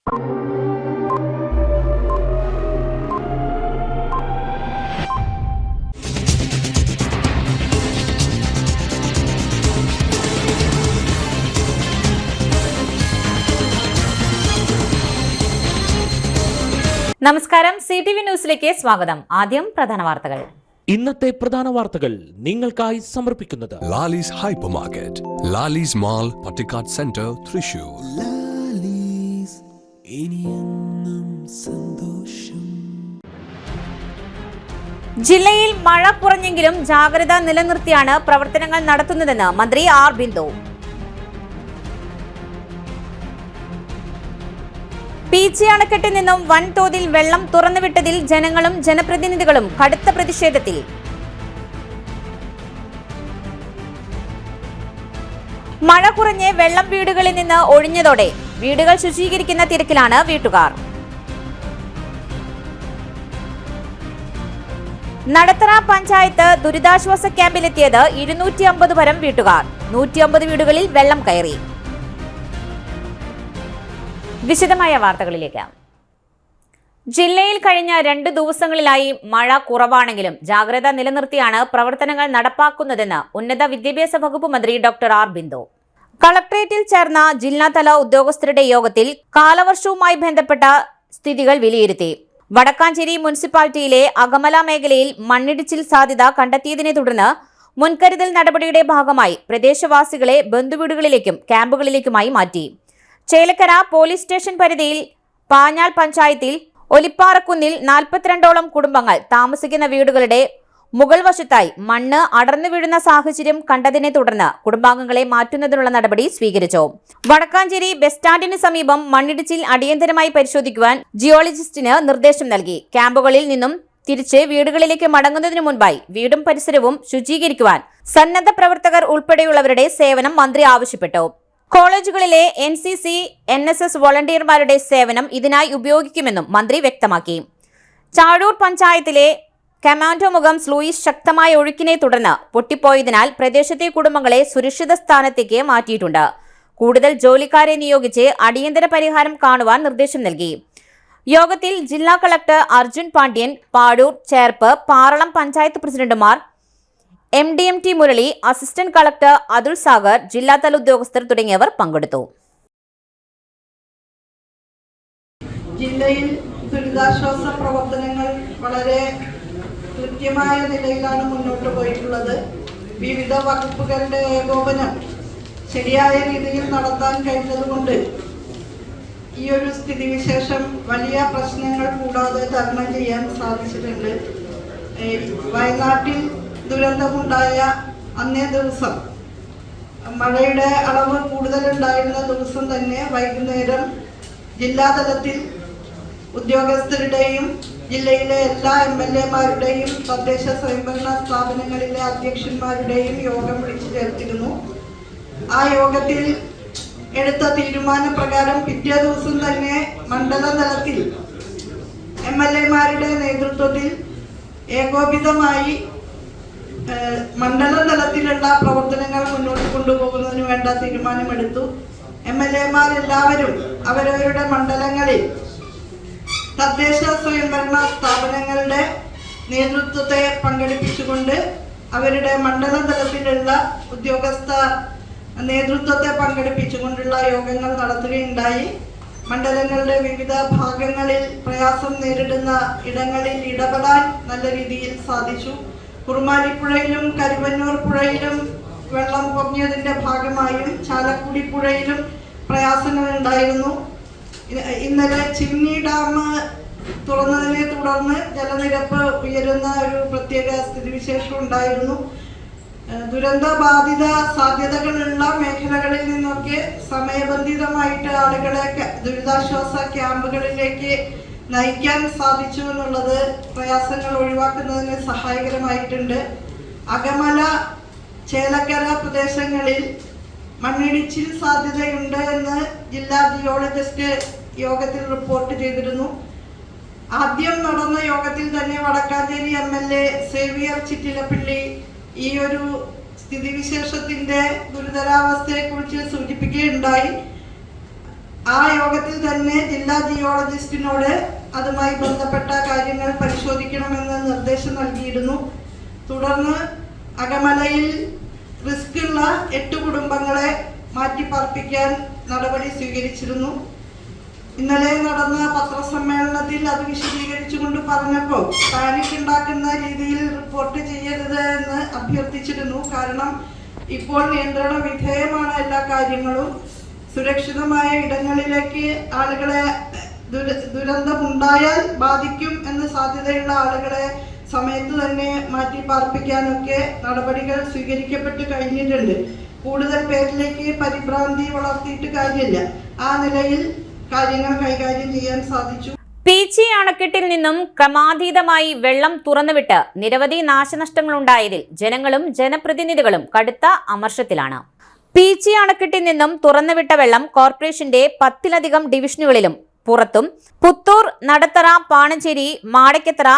നമസ്കാരം, CTV ന്യൂസിലേക്ക് സ്വാഗതം. ആദ്യം പ്രധാന വാർത്തകൾ. ഇന്നത്തെ പ്രധാന വാർത്തകൾ നിങ്ങൾക്കായി സമർപ്പിക്കുന്നത് Lalees hyper market, Lalees mall, Pattikkad centre, Thrissur. ജില്ലയിൽ മഴ കുറഞ്ഞെങ്കിലും ജാഗ്രത നിലനിർത്തിയാണ് പ്രവർത്തനങ്ങൾ നടത്തുന്നതെന്ന് മന്ത്രി ആർ ബിന്ദു. പീച്ചി അണക്കെട്ടിൽ നിന്നും വൻതോതിൽ വെള്ളം തുറന്നുവിട്ടതിൽ ജനങ്ങളും ജനപ്രതിനിധികളും കടുത്ത പ്രതിഷേധത്തിൽ. മഴ കുറഞ്ഞ് വെള്ളം വീടുകളിൽ നിന്ന് ഒഴിഞ്ഞതോടെ വീടുകൾ ശുചീകരിക്കുന്ന തിരക്കിലാണ് വീട്ടുകാർ. നടത്തറ പഞ്ചായത്ത് ദുരിതാശ്വാസ ക്യാമ്പിലെത്തിയത് 250 വരം വീട്ടുകാർ. 150 വീടുകളിൽ വെള്ളം കയറി. വിശദമായ വാർത്തകളിലേക്ക്. ജില്ലയിൽ കഴിഞ്ഞ 2 ദിവസങ്ങളിലായി മഴ കുറവാണെങ്കിലും ജാഗ്രത നിലനിർത്തിയാണ് പ്രവർത്തനങ്ങൾ നടപ്പാക്കുന്നതെന്ന് ഉന്നത വിദ്യാഭ്യാസ വകുപ്പ് മന്ത്രി ഡോക്ടർ ആർ ബിന്ദു. കളക്ടറേറ്റിൽ ചേർന്ന ജില്ലാതല ഉദ്യോഗസ്ഥരുടെ യോഗത്തിൽ കാലവർഷവുമായി ബന്ധപ്പെട്ട സ്ഥിതികൾ വിലയിരുത്തി. വടക്കാഞ്ചേരി മുനിസിപ്പാലിറ്റിയിലെ അകമല മേഖലയിൽ മണ്ണിടിച്ചിൽ സാധ്യത കണ്ടെത്തിയതിനെ തുടർന്ന് മുൻകരുതൽ നടപടിയുടെ ഭാഗമായി പ്രദേശവാസികളെ ബന്ധുവീടുകളിലേക്കും ക്യാമ്പുകളിലേക്കുമായി മാറ്റി. ചേലക്കര പോലീസ് സ്റ്റേഷൻ പരിധിയിൽ പാഞ്ഞാൾ പഞ്ചായത്തിൽ ഒലിപ്പാറക്കുന്നിൽ 42ഓളം കുടുംബങ്ങൾ താമസിക്കുന്ന വീടുകളുടെ മുകൾ വശത്തായി മണ്ണ് അടർന്നു വീഴുന്ന സാഹചര്യം കണ്ടതിനെ തുടർന്ന് കുടുംബാംഗങ്ങളെ മാറ്റുന്നതിനുള്ള നടപടി സ്വീകരിച്ചു. വടക്കാഞ്ചേരി ബസ് സ്റ്റാൻഡിന് സമീപം മണ്ണിടിച്ചിൽ അടിയന്തരമായി പരിശോധിക്കുവാൻ ജിയോളജിസ്റ്റിന് നിർദ്ദേശം നൽകി. ക്യാമ്പുകളിൽ നിന്നും തിരിച്ച് വീടുകളിലേക്ക് മടങ്ങുന്നതിനു മുൻപായി വീടും പരിസരവും ശുചീകരിക്കുവാൻ സന്നദ്ധ പ്രവർത്തകർ ഉൾപ്പെടെയുള്ളവരുടെ സേവനം മന്ത്രി ആവശ്യപ്പെട്ടു. കോളേജുകളിലെ NCC, NSS വോളണ്ടിയർമാരുടെ സേവനം ഇതിനായി ഉപയോഗിക്കുമെന്നും മന്ത്രി വ്യക്തമാക്കി. ചാഴൂർ പഞ്ചായത്തിലെ കമാൻഡോ മുഖം സ്ലൂയിസ് ശക്തമായ ഒഴുക്കിനെ തുടർന്ന് പൊട്ടിപ്പോയതിനാൽ പ്രദേശത്തെ കുടുംബങ്ങളെ സുരക്ഷിത സ്ഥാനത്തേക്ക് മാറ്റിയിട്ടുണ്ട്. കൂടുതൽ ജോലിക്കാരെ നിയോഗിച്ച് അടിയന്തര പരിഹാരം കാണുവാൻ നിർദ്ദേശം നൽകി. യോഗത്തിൽ ജില്ലാ കളക്ടർ അർജുൻ പാണ്ഡ്യൻ, പാടൂർ, ചേർപ്പ്, പാറളം പഞ്ചായത്ത് പ്രസിഡന്റുമാർ MDMT Murali, assistant collector Athul Sagar, ജില്ലാതല ഉദ്യോഗസ്ഥർ തുടങ്ങിയവർ പങ്കെടുത്തു. ജില്ലയിൽ ദുരിതാശ്വാസ പ്രവർത്തനങ്ങൾ വളരെ കൃത്യമായ നിലയിലാണ് മുന്നോട്ട് പോയിട്ടുള്ളത്. വിവിധ വകുപ്പുകളുടെ ഏകോപനം ശരിയായ രീതിയിൽ നടത്താൻ കഴിഞ്ഞതുകൊണ്ട് ഈ ഒരു സ്ഥിതിവിശേഷം വലിയ പ്രശ്നങ്ങൾ കൂടാതെ തരണം ചെയ്യാൻ സാധിച്ചിട്ടുണ്ട്. വയനാട്ടിൽ ദുരന്തമുണ്ടായ അന്നേ ദിവസം മഴയുടെ അളവ് കൂടുതലുണ്ടായിരുന്ന ദിവസം തന്നെ വൈകുന്നേരം ജില്ലാതലത്തിൽ ഉദ്യോഗസ്ഥരുടെയും ജില്ലയിലെ എല്ലാ MLA-മാരുടെയും തദ്ദേശ സ്വയംഭരണ സ്ഥാപനങ്ങളിലെ അധ്യക്ഷന്മാരുടെയും യോഗം വിളിച്ചു ചേർത്തിരുന്നു. ആ യോഗത്തിൽ എടുത്ത തീരുമാനപ്രകാരം പിറ്റേ ദിവസം തന്നെ മണ്ഡല തലത്തിൽ MLA-മാരുടെ നേതൃത്വത്തിൽ ഏകോപിതമായി മണ്ഡല തലത്തിലുള്ള പ്രവർത്തനങ്ങൾ മുന്നോട്ട് കൊണ്ടുപോകുന്നതിന് വേണ്ട തീരുമാനമെടുത്തു. MLA-മാരെല്ലാവരും അവരവരുടെ മണ്ഡലങ്ങളിൽ തദ്ദേശ സ്വയംഭരണ സ്ഥാപനങ്ങളുടെ നേതൃത്വത്തെ പങ്കെടുപ്പിച്ചുകൊണ്ട് അവരുടെ മണ്ഡല തലത്തിലുള്ള ഉദ്യോഗസ്ഥ നേതൃത്വത്തെ പങ്കെടുപ്പിച്ചുകൊണ്ടുള്ള യോഗങ്ങൾ നടത്തുകയുണ്ടായി. മണ്ഡലങ്ങളുടെ വിവിധ ഭാഗങ്ങളിൽ പ്രയാസം നേരിടുന്ന ഇടങ്ങളിൽ ഇടപെടാൻ നല്ല രീതിയിൽ സാധിച്ചു. കുറുമാലിപ്പുഴയിലും കരുവന്നൂർ പുഴയിലും വെള്ളം കുറഞ്ഞതിൻ്റെ ഭാഗമായും ചാലക്കുടി പുഴയിലും പ്രയാസങ്ങൾ ഉണ്ടായിരുന്നു. ഇന്നലെ ചിമ്നി ഡാം തുറന്നതിനെ തുടർന്ന് ജലനിരപ്പ് ഉയരുന്ന ഒരു പ്രത്യേക സ്ഥിതിവിശേഷം ഉണ്ടായിരുന്നു. ദുരന്തബാധിത സാധ്യതകളുള്ള മേഖലകളിൽ നിന്നൊക്കെ സമയബന്ധിതമായിട്ട് ആളുകളെ ദുരിതാശ്വാസ ക്യാമ്പുകളിലേക്ക് നയിക്കാൻ സാധിച്ചു എന്നുള്ളത് പ്രയാസങ്ങൾ ഒഴിവാക്കുന്നതിന് സഹായകരമായിട്ടുണ്ട്. അകമല, ചേലക്കര പ്രദേശങ്ങളിൽ മണ്ണിടിച്ചിൽ സാധ്യതയുണ്ട് എന്ന് ജില്ലാ ജിയോളജിസ്റ്റ് യോഗത്തിൽ റിപ്പോർട്ട് ചെയ്തിരുന്നു. ആദ്യം നടന്ന യോഗത്തിൽ തന്നെ വടക്കാഞ്ചേരി MLA സേവിയർ ചിറ്റിലപ്പള്ളി ഈ ഒരു സ്ഥിതിവിശേഷത്തിന്റെ ഗുരുതരാവസ്ഥയെക്കുറിച്ച് സൂചിപ്പിക്കുകയുണ്ടായി. ആ യോഗത്തിൽ തന്നെ ജില്ലാ ജിയോളജിസ്റ്റിനോട് അതുമായി ബന്ധപ്പെട്ട കാര്യങ്ങൾ പരിശോധിക്കണമെന്ന് നിർദ്ദേശം നൽകിയിരുന്നു. തുടർന്ന് അകമലയിൽ റിസ്ക് ഉള്ള 8 കുടുംബങ്ങളെ മാറ്റിപ്പാർപ്പിക്കാൻ നടപടി സ്വീകരിച്ചിരുന്നു. ഇന്നലെ നടന്ന പത്രസമ്മേളനത്തിൽ അത് വിശദീകരിച്ചുകൊണ്ട് പറഞ്ഞപ്പോൾ പാനിക് ഉണ്ടാക്കുന്ന രീതിയിൽ റിപ്പോർട്ട് ചെയ്യരുത് എന്ന് അഭ്യർത്ഥിച്ചിരുന്നു. കാരണം ഇപ്പോൾ നിയന്ത്രണ വിധേയമാണ് എല്ലാ കാര്യങ്ങളും. സുരക്ഷിതമായ ഇടങ്ങളിലേക്ക് ആളുകളെ ദുരന്തമുണ്ടായാൽ ബാധിക്കും എന്ന് സാധ്യതയുള്ള ആളുകളെ സമയത്ത് തന്നെ മാറ്റി പാർപ്പിക്കാനൊക്കെ നടപടികൾ സ്വീകരിക്കപ്പെട്ട് കഴിഞ്ഞിട്ടുണ്ട്. കൂടുതൽ പേരിലേക്ക് പരിഭ്രാന്തി വളർത്തിയിട്ട് കാര്യമില്ല. ആ നിലയിൽ കാര്യങ്ങൾ കൈകാര്യം ചെയ്യാൻ സാധിച്ചു. പീച്ചി അണക്കെട്ടിൽ നിന്നും ക്രമാതീതമായി വെള്ളം തുറന്നുവിട്ട് നിരവധി നാശനഷ്ടങ്ങളുണ്ടായതിൽ ജനങ്ങളും ജനപ്രതിനിധികളും കടുത്ത അമർഷത്തിലാണ്. പീച്ചി അണക്കെട്ടിൽ നിന്നും തുറന്നുവിട്ട വെള്ളം കോർപ്പറേഷന്റെ 10-ലധികം ഡിവിഷനുകളിലും പുറത്തും പുത്തൂർ, നടത്തറ, പാണഞ്ചേരി, മാടക്കത്തറ,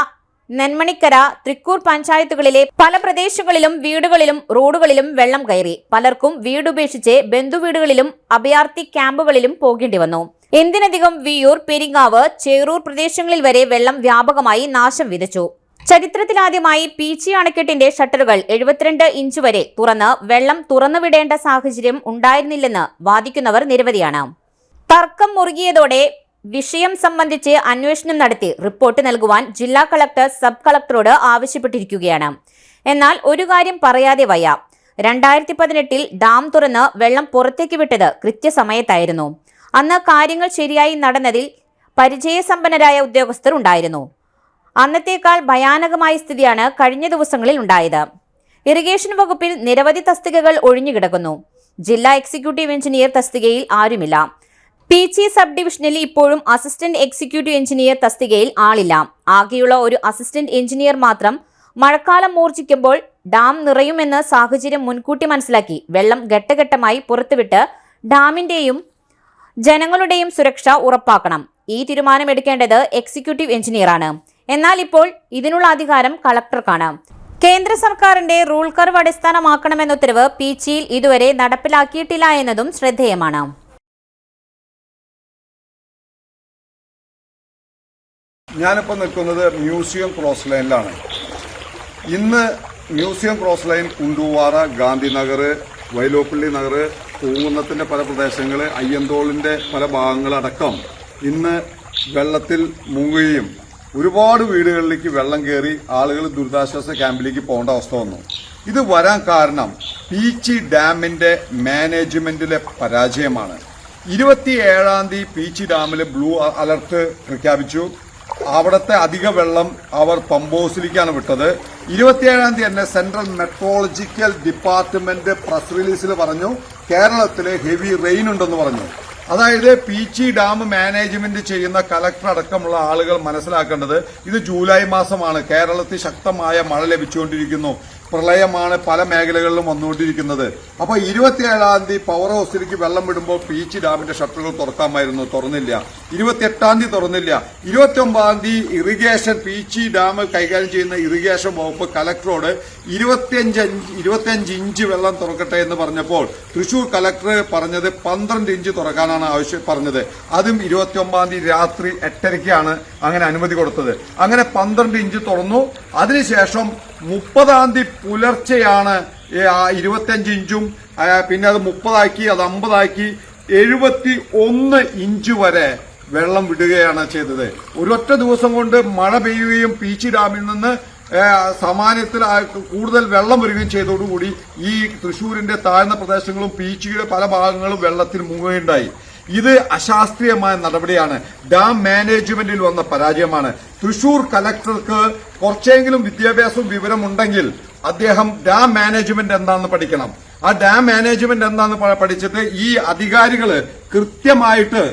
നെന്മണിക്കര, തൃക്കൂർ പഞ്ചായത്തുകളിലെ പല പ്രദേശങ്ങളിലും വീടുകളിലും റോഡുകളിലും വെള്ളം കയറി. പലർക്കും വീടുപേക്ഷിച്ച് ബന്ധുവീടുകളിലും അഭയാർത്ഥി ക്യാമ്പുകളിലും പോകേണ്ടി വന്നു. എന്തിനധികം വിയൂർ, പെരിങ്ങാവ്, ചേറൂർ പ്രദേശങ്ങളിൽ വരെ വെള്ളം വ്യാപകമായി നാശം വിതച്ചു. ചരിത്രത്തിലാദ്യമായി പീച്ചി അണക്കെട്ടിന്റെ ഷട്ടറുകൾ 72 ഇഞ്ച് വരെ തുറന്ന് വെള്ളം തുറന്നുവിടേണ്ട സാഹചര്യം ഉണ്ടായിരുന്നില്ലെന്ന് വാദിക്കുന്നവർ നിരവധിയാണ്. തർക്കം മുറുകിയതോടെ വിഷയം സംബന്ധിച്ച് അന്വേഷണം നടത്തി റിപ്പോർട്ട് നൽകുവാൻ ജില്ലാ കളക്ടർ സബ് കളക്ടറോട് ആവശ്യപ്പെട്ടിരിക്കുകയാണ്. എന്നാൽ ഒരു കാര്യം പറയാതെ വയ്യ. 2018 ഡാം തുറന്ന് വെള്ളം പുറത്തേക്ക് വിട്ടത് കൃത്യസമയത്തായിരുന്നു. അന്ന് കാര്യങ്ങൾ ശരിയായി നടന്നതിൽ പരിചയസമ്പന്നരായ ഉദ്യോഗസ്ഥർ ഉണ്ടായിരുന്നു. അന്നത്തേക്കാൾ ഭയാനകമായ സ്ഥിതിയാണ് കഴിഞ്ഞ ദിവസങ്ങളിൽ ഉണ്ടായത്. ഇറിഗേഷൻ വകുപ്പിൽ നിരവധി തസ്തികകൾ ഒഴിഞ്ഞുകിടക്കുന്നു. ജില്ലാ എക്സിക്യൂട്ടീവ് എഞ്ചിനീയർ തസ്തികയിൽ ആരുമില്ല. പീച്ചി സബ് ഡിവിഷനിൽ ഇപ്പോഴും അസിസ്റ്റന്റ് എക്സിക്യൂട്ടീവ് എഞ്ചിനീയർ തസ്തികയിൽ ആളില്ല. ആകെയുള്ള ഒരു അസിസ്റ്റന്റ് എഞ്ചിനീയർ മാത്രം. മഴക്കാലം മൂർച്ഛിക്കുമ്പോൾ ഡാം നിറയുമെന്ന് സാഹചര്യം മുൻകൂട്ടി മനസ്സിലാക്കി വെള്ളം ഘട്ടഘട്ടമായി പുറത്തുവിട്ട് ഡാമിന്റെയും ജനങ്ങളുടെയും സുരക്ഷ ഉറപ്പാക്കണം. ഈ തീരുമാനമെടുക്കേണ്ടത് എക്സിക്യൂട്ടീവ് എഞ്ചിനീയറാണ്. എന്നാൽ ഇപ്പോൾ ഇതിനുള്ള അധികാരം കളക്ടർക്കാണ്. കേന്ദ്ര സർക്കാരിന്റെ റൂൾ കർവ് അടിസ്ഥാനമാക്കണമെന്ന ഉത്തരവ് പീച്ചിയിൽ ഇതുവരെ നടപ്പിലാക്കിയിട്ടില്ല എന്നതും ശ്രദ്ധേയമാണ്. ഞാനിപ്പോൾ നിൽക്കുന്നത് മ്യൂസിയം ക്രോസ് ലൈനിലാണ്. ഇന്ന് museum cross line Kunduvara, Gandhinagar, Vyloppilly Nagar, പൂങ്കുന്നത്തിൻ്റെ പല പ്രദേശങ്ങൾ, അയ്യന്തോളിൻ്റെ പല ഭാഗങ്ങളടക്കം ഇന്ന് വെള്ളത്തിൽ മുങ്ങുകയും ഒരുപാട് വീടുകളിലേക്ക് വെള്ളം കയറി ആളുകൾ ദുരിതാശ്വാസ ക്യാമ്പിലേക്ക് പോകേണ്ട അവസ്ഥ വന്നു. ഇത് വരാൻ കാരണം പീച്ചി ഡാമിൻ്റെ മാനേജ്മെൻറ്റിലെ പരാജയമാണ്. 27-ാം തീയതി പീച്ചി ഡാമിൽ ബ്ലൂ അലർട്ട് പ്രഖ്യാപിച്ചു. അവിടുത്തെ അധിക വെള്ളം അവർ പമ്പ് ഹൗസിലേക്കാണ് വിട്ടത്. 27-ാം തീയതി തന്നെ സെൻട്രൽ മെട്രോളജിക്കൽ ഡിപ്പാർട്ട്മെന്റ് പ്രസ് റിലീസിൽ പറഞ്ഞു കേരളത്തിൽ ഹെവി റെയിൻ ഉണ്ടെന്ന് പറഞ്ഞു. അതായത് പീച്ചി ഡാം മാനേജ്മെന്റ് ചെയ്യുന്ന കലക്ടർ അടക്കമുള്ള ആളുകൾ മനസ്സിലാക്കേണ്ടത് ഇത് ജൂലൈ മാസമാണ്. കേരളത്തിൽ ശക്തമായ മഴ ലഭിച്ചുകൊണ്ടിരിക്കുന്നു. പ്രളയമാണ് പല മേഖലകളിലും വന്നുകൊണ്ടിരിക്കുന്നത്. അപ്പോൾ 27-ാം തീയതി പവർ ഹൗസിലേക്ക് വെള്ളം വിടുമ്പോൾ പീച്ചി ഡാമിന്റെ ഷട്ടറുകൾ തുറക്കാമായിരുന്നു, തുറന്നില്ല. 28-ാം തീയതി തുറന്നില്ല. 29-ാം തീയതി ഇറിഗേഷൻ പീച്ചി ഡാം കൈകാര്യം ചെയ്യുന്ന ഇറിഗേഷൻ വകുപ്പ് കലക്ടറോട് 25 ഇഞ്ച് വെള്ളം തുറക്കട്ടെ എന്ന് പറഞ്ഞപ്പോൾ തൃശൂർ കലക്ടർ പറഞ്ഞത് 12 ഇഞ്ച് തുറക്കാനാണ് പറഞ്ഞത്. അതും 29-ാം തീയതി രാത്രി 8:30-ക്കാണ് അങ്ങനെ അനുമതി കൊടുത്തത്. അങ്ങനെ 12 ഇഞ്ച് തുറന്നു. അതിനുശേഷം 30-ാം തീയതി പുലർച്ചെയാണ് 25 ഇഞ്ചും പിന്നെ അത് 30-ആക്കി, അത് 50-ആക്കി 71 ഇഞ്ച് വരെ വെള്ളം വിടുകയാണ് ചെയ്തത്. ഒരൊറ്റ ദിവസം കൊണ്ട് മഴ പെയ്യുകയും പീച്ചി ഡാമിൽ നിന്ന് സമാനത്തിൽ കൂടുതൽ വെള്ളം വരികയും ചെയ്തതോടുകൂടി ഈ തൃശ്ശൂരിന്റെ താഴ്ന്ന പ്രദേശങ്ങളും പീച്ചിയുടെ പല ഭാഗങ്ങളും വെള്ളത്തിൽ മുങ്ങുകയുണ്ടായി. ഇത് അശാസ്ത്രീയമായ നടപടിയാണ്. ഡാം മാനേജ്മെന്റിൽ വന്ന പരാജയമാണ്. തൃശൂർ കലക്ടർക്ക് കുറച്ചെങ്കിലും വിദ്യാഭ്യാസവും വിവരമുണ്ടെങ്കിൽ അദ്ദേഹം ഡാം മാനേജ്മെന്റ് എന്താണെന്ന് പഠിക്കണം. ആ ഡാം മാനേജ്മെന്റ് എന്താണെന്ന് പഠിച്ചിട്ട് ഈ അധികാരികൾ കൃത്യമായിട്ട്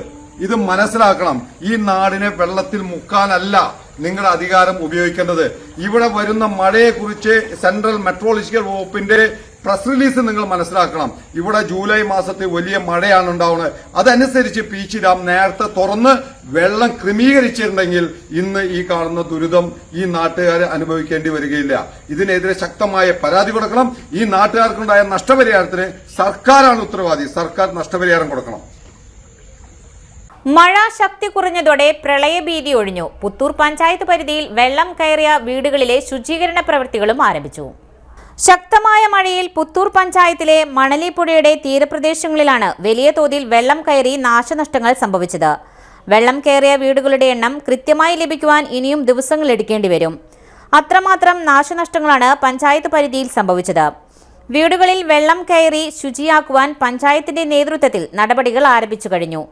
ഇത് മനസ്സിലാക്കണം. ഈ നാടിനെ വെള്ളത്തിൽ മുക്കാനല്ല നിങ്ങളുടെ അധികാരം ഉപയോഗിക്കേണ്ടത്. ഇവിടെ വരുന്ന മഴയെക്കുറിച്ച് സെൻട്രൽ മെട്രോളജിക്കൽ വകുപ്പിന്റെ പ്രസ് റിലീസ് നിങ്ങൾ മനസ്സിലാക്കണം. ഇവിടെ ജൂലൈ മാസത്തിൽ വലിയ മഴയാണ് ഉണ്ടാവുന്നത്. അതനുസരിച്ച് പീച്ചി ഡാം നേരത്തെ തുറന്ന് വെള്ളം ക്രമീകരിച്ചിട്ടുണ്ടെങ്കിൽ ഇന്ന് ഈ കാണുന്ന ദുരിതം ഈ നാട്ടുകാർ അനുഭവിക്കേണ്ടി വരികയില്ല. ഇതിനെതിരെ ശക്തമായ പരാതി കൊടുക്കണം. ഈ നാട്ടുകാർക്കുണ്ടായ നഷ്ടപരിഹാരത്തിന് സർക്കാരാണ് ഉത്തരവാദി. സർക്കാർ നഷ്ടപരിഹാരം കൊടുക്കണം. മഴ ശക്തി കുറഞ്ഞതോടെ പ്രളയഭീതി ഒഴിഞ്ഞു. പുത്തൂർ പഞ്ചായത്ത് പരിധിയിൽ വെള്ളം കയറിയ വീടുകളിലെ ശുചീകരണ പ്രവൃത്തികളും ആരംഭിച്ചു. ശക്തമായ മഴയിൽ പുത്തൂർ പഞ്ചായത്തിലെ മണലിപ്പുഴയുടെ തീരപ്രദേശങ്ങളിലാണ് വലിയ തോതിൽ വെള്ളം കയറി നാശനഷ്ടങ്ങൾ സംഭവിച്ചത്. വെള്ളം കയറിയ വീടുകളുടെ എണ്ണം കൃത്യമായി ലഭിക്കുവാൻ ഇനിയും ദിവസങ്ങൾ എടുക്കേണ്ടി വരും. അത്രമാത്രം നാശനഷ്ടങ്ങളാണ് പഞ്ചായത്ത് പരിധിയിൽ സംഭവിച്ചത്. വീടുകളിൽ വെള്ളം കയറി ശുചിയാക്കുവാൻ പഞ്ചായത്തിന്റെ നേതൃത്വത്തിൽ നടപടികൾ ആരംഭിച്ചു കഴിഞ്ഞു.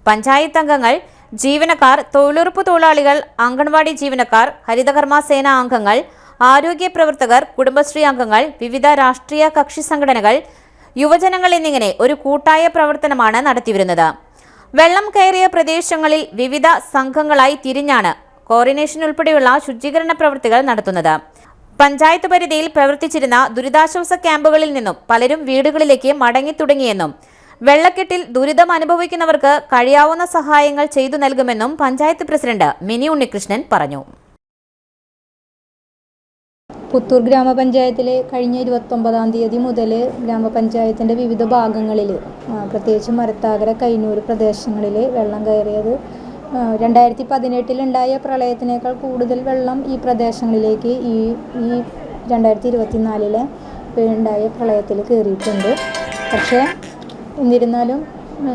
പഞ്ചായത്ത് അംഗങ്ങൾ, ജീവനക്കാർ, തൊഴിലുറപ്പ് തൊഴിലാളികൾ, അംഗൻവാടി ജീവനക്കാർ, ഹരിതകർമ്മ സേന അംഗങ്ങൾ, ആരോഗ്യ പ്രവർത്തകർ, കുടുംബശ്രീ അംഗങ്ങൾ, വിവിധ രാഷ്ട്രീയ കക്ഷി സംഘടനകൾ, യുവജനങ്ങൾ എന്നിങ്ങനെ ഒരു കൂട്ടായ പ്രവർത്തനമാണ് നടത്തിവരുന്നത്. വെള്ളം കയറിയ പ്രദേശങ്ങളിൽ വിവിധ സംഘങ്ങളായി തിരിഞ്ഞാണ് കോർഡിനേഷൻ ഉൾപ്പെടെയുള്ള ശുചീകരണ പ്രവൃത്തികൾ നടത്തുന്നത്. പഞ്ചായത്ത് പരിധിയിൽ പ്രവർത്തിച്ചിരുന്ന ദുരിതാശ്വാസ ക്യാമ്പുകളിൽ നിന്നും പലരും വീടുകളിലേക്ക് മടങ്ങിത്തുടങ്ങിയെന്നും വെള്ളക്കെട്ടിൽ ദുരിതം അനുഭവിക്കുന്നവർക്ക് കഴിയാവുന്ന സഹായങ്ങൾ ചെയ്തു നൽകുമെന്നും പഞ്ചായത്ത് പ്രസിഡന്റ് മിനി ഉണ്ണികൃഷ്ണൻ പറഞ്ഞു. പുത്തൂർ ഗ്രാമപഞ്ചായത്തിലെ കഴിഞ്ഞ 29-ാം തീയതി മുതൽ ഗ്രാമപഞ്ചായത്തിൻ്റെ വിവിധ ഭാഗങ്ങളിൽ, പ്രത്യേകിച്ച് മരത്താകര, കൈനൂർ പ്രദേശങ്ങളിൽ വെള്ളം കയറിയത് 2018-ലുണ്ടായ പ്രളയത്തിനേക്കാൾ കൂടുതൽ വെള്ളം ഈ പ്രദേശങ്ങളിലേക്ക് ഈ 2024-ലെ ഉണ്ടായ പ്രളയത്തിൽ കയറിയിട്ടുണ്ട്. പക്ഷേ എന്നിരുന്നാലും